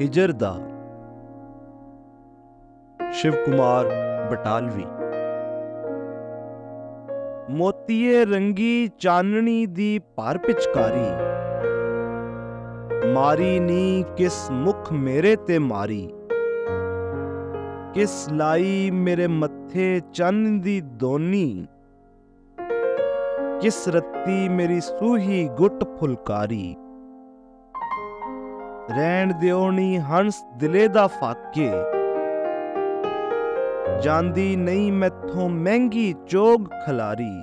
हिजर दा शिव कुमार बटालवी। मोतीए रंगी चाननी दी पार पिचकारी, मारी नी किस मुख मेरे ते मारी। किस लाई मेरे मत्थे चन्न दी दोनी, किस रत्ती मेरी सूही गुट फुलकारी। रहन दिओ नी हंस दिले दा फाके, जांदी नहीं मैथों महंगी चोग खलारी।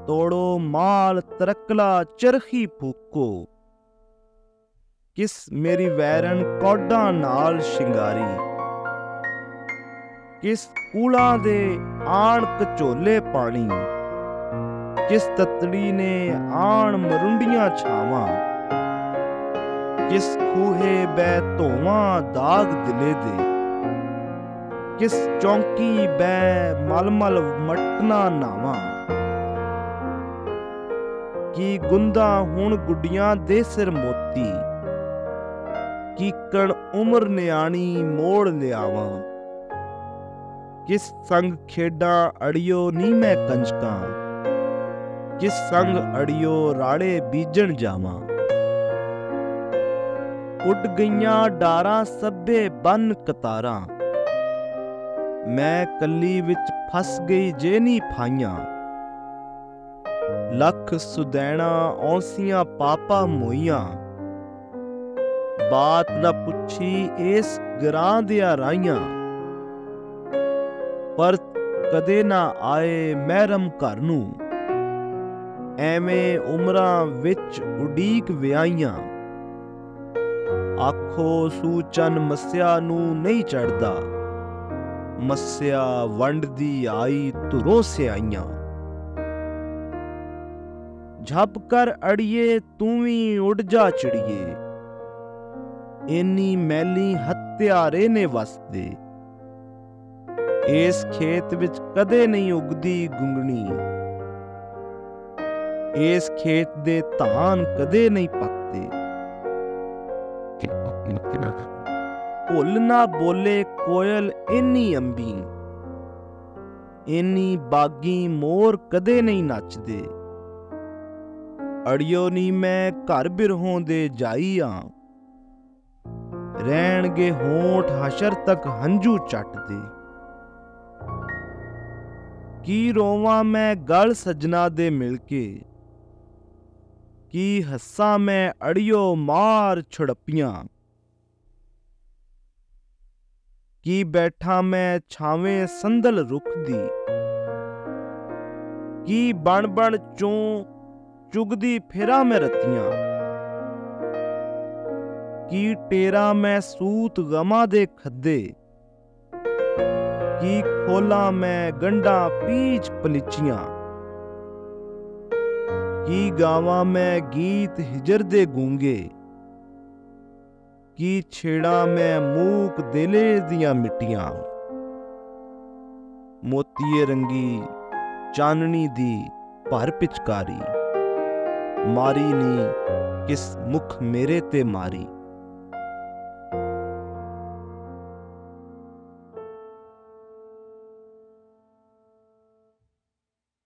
तोड़ो माल तरकला चरखी फूको, किस मेरी वैरन कौडा नाल शिंगारी। किस कूलां दे आण कचोले पानी, किस ततड़ी ने आण मरुंडियां छावां। किस खूहे बै धोवां दाग दिले दे, किस चौंकी बै मलमल मटना नावां। की गुंदा हुण गुड्डियां दे सिर मोती, की कण उम्र न्याणी मोड़ लियावां। किस संग खेडां अड़ियो नी मैं कंजकां, किस संग अड़ियो राड़े बीजण जावां। उड गईयां डारां सभे बन कतारां, मैं कली विच फस गई जे नी फाइयां। लख सुदैना औंसियां पापा मोइयां, बात न पुछी इस ग्रां दिया राइयां। पर कदे ना आए महरम घर नूं, एवें उमरां विच उडीक विआइयां। आखो सू चन मस्या नूं नहीं चढ़दा, मस्या वंड दी आई धुरों सियाइयां। झप कर अड़िए तू भी उड़ जा चिड़िए, इन्नी मैली हत्यारे ने वसदे। इस खेत विच कदे नहीं उगदी गुंगनी, इस खेत दे धान कदे नहीं पकते। भुल ना बोले कोयल इन्नी अंबी, इन्नी बागी मोर कदे नहीं नचदे। अड़ियो नी मैं घर बिरहों दे जाईया, रहणगे होंठ हशर तक हंझू चटदे। की रोवां मैं गल सजना दे मिलके, की हस्सा मैं अड़ियो मार छुड़पियां। की बैठा मैं छावें संदल रुख दी, की बण बण चों चुगदी फिरा मैं रतियां। की टेरा मैं सूत गमा दे खद्दे, की खोला मैं गंडा पीच पलिचियां। की गावां मैं गीत हिजर दे गूंगे, की छेड़ा मैं मूक दिले दियां मिट्टियां। मोतीए रंगी चाननी दी भर पिचकारी, मारी नी किस मुख मेरे ते मारी।